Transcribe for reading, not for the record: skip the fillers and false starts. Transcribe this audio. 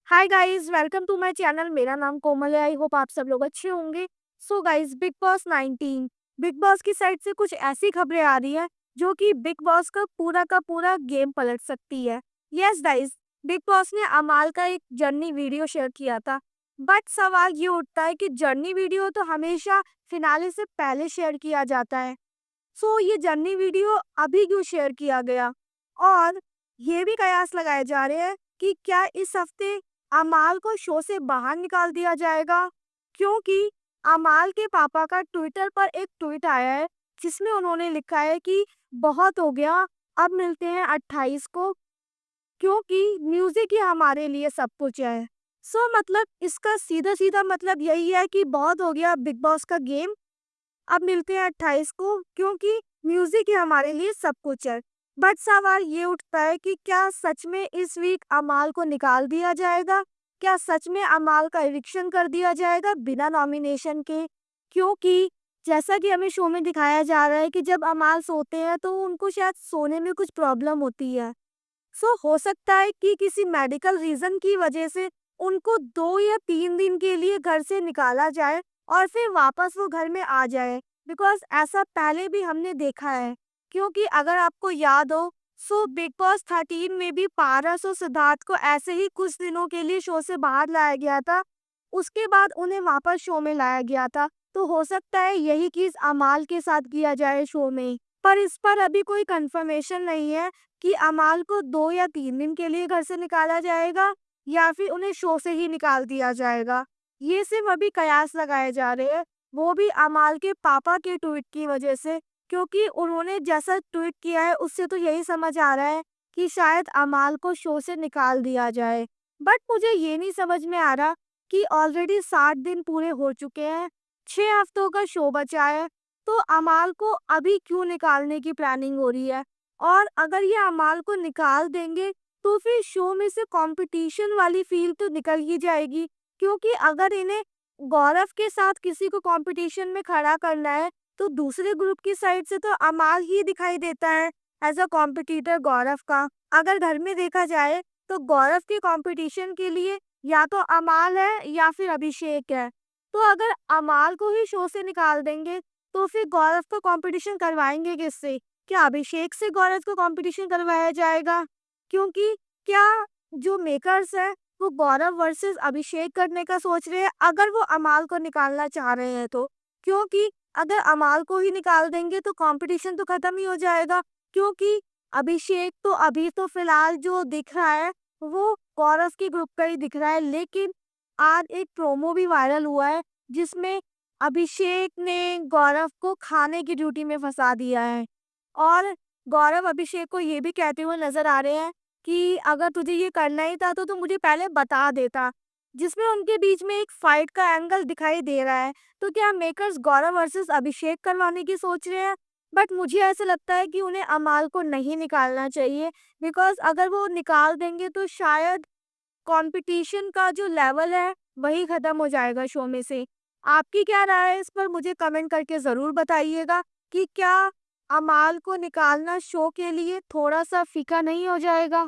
Hi guys, welcome to my channel. मेरा नाम कोमल है। आई होप आप सब लोग अच्छे होंगे। So guys, big boss 19 big boss की साइड से कुछ ऐसी खबरें आ रही हैं जो कि बिग बॉस का पूरा गेम पलट सकती है। यस गाइस, बिग बॉस ने अमाल का एक जर्नी वीडियो शेयर किया था। बट सवाल ये उठता है कि जर्नी वीडियो तो हमेशा फिनाले से पहले शेयर किया जाता है। सो ये जर्नी वीडियो अभी क्यों शेयर किया गया? और ये भी कयास लगाए जा रहे हैं कि क्या इस हफ्ते अमाल को शो से बाहर निकाल दिया जाएगा, क्योंकि अमाल के पापा का ट्विटर पर एक ट्वीट आया है जिसमें उन्होंने लिखा है कि बहुत हो गया, अब मिलते हैं 28 को, क्योंकि म्यूजिक ही हमारे लिए सब कुछ है। सो मतलब इसका सीधा सीधा मतलब यही है कि बहुत हो गया बिग बॉस का गेम, अब मिलते हैं 28 को, क्योंकि म्यूजिक ही हमारे लिए सब कुछ है। बट सवाल ये उठता है कि क्या सच में इस वीक अमाल को निकाल दिया जाएगा? क्या सच में अमाल का एविक्शन कर दिया जाएगा बिना नॉमिनेशन के? क्योंकि जैसा कि हमें शो में दिखाया जा रहा है कि जब अमाल सोते हैं तो उनको शायद सोने में कुछ प्रॉब्लम होती है। सो हो सकता है कि किसी मेडिकल रीजन की वजह से उनको 2 या 3 दिन के लिए घर से निकाला जाए और फिर वापस वो घर में आ जाए। बिकॉज ऐसा पहले भी हमने देखा है। क्योंकि अगर आपको याद हो, सो बिग बॉस 13 में भी पारस और सिद्धार्थ को ऐसे ही कुछ दिनों के लिए शो से बाहर लाया गया था। उसके बाद उन्हें वापस शो में लाया गया था। तो हो सकता है यही चीज अमाल के साथ किया जाए शो में। पर इस पर अभी कोई कंफर्मेशन नहीं है कि अमाल को 2 या 3 दिन के लिए घर से निकाला जाएगा या फिर उन्हें शो से ही निकाल दिया जाएगा। ये सिर्फ अभी कयास लगाए जा रहे हैं, वो भी अमाल के पापा के ट्वीट की वजह से। क्योंकि उन्होंने जैसा ट्वीट किया है उससे तो यही समझ आ रहा है कि शायद अमाल को शो से निकाल दिया जाए। बट मुझे ये नहीं समझ में आ रहा कि ऑलरेडी 60 दिन पूरे हो चुके हैं, 6 हफ्तों का शो बचा है, तो अमाल को अभी क्यों निकालने की प्लानिंग हो रही है? और अगर ये अमाल को निकाल देंगे तो फिर शो में से कंपटीशन वाली फील तो निकल ही जाएगी। क्योंकि अगर इन्हें गौरव के साथ किसी को कंपटीशन में खड़ा करना है तो दूसरे ग्रुप की साइड से तो अमाल ही दिखाई देता है एज अ कॉम्पिटिटर गौरव का। अगर घर में देखा जाए तो गौरव के कंपटीशन के लिए या तो अमाल है या फिर अभिषेक है। तो अगर अमाल को ही शो से निकाल देंगे तो फिर गौरव को कंपटीशन करवाएंगे किससे? क्या अभिषेक से गौरव को कंपटीशन करवाया जाएगा? क्योंकि क्या जो मेकर्स है वो गौरव वर्सेस अभिषेक करने का सोच रहे हैं अगर वो अमाल को निकालना चाह रहे हैं तो? क्योंकि अगर अमाल को ही निकाल देंगे तो कंपटीशन तो खत्म ही हो जाएगा। क्योंकि अभिषेक तो अभी तो फिलहाल जो दिख रहा है वो गौरव के ग्रुप का ही दिख रहा है। लेकिन आज एक प्रोमो भी वायरल हुआ है जिसमें अभिषेक ने गौरव को खाने की ड्यूटी में फंसा दिया है। और गौरव अभिषेक को ये भी कहते हुए नजर आ रहे हैं कि अगर तुझे ये करना ही था तो तू मुझे पहले बता देता। जिसमें उनके बीच में एक फाइट का एंगल दिखाई दे रहा है। तो क्या मेकर्स गौरव वर्सेस अभिषेक करवाने की सोच रहे हैं? बट मुझे ऐसा लगता है कि उन्हें अमाल को नहीं निकालना चाहिए। बिकॉज अगर वो निकाल देंगे तो शायद कंपटीशन का जो लेवल है वही खत्म हो जाएगा शो में से। आपकी क्या राय है इस पर? मुझे कमेंट करके ज़रूर बताइएगा कि क्या अमाल को निकालना शो के लिए थोड़ा सा फीका नहीं हो जाएगा?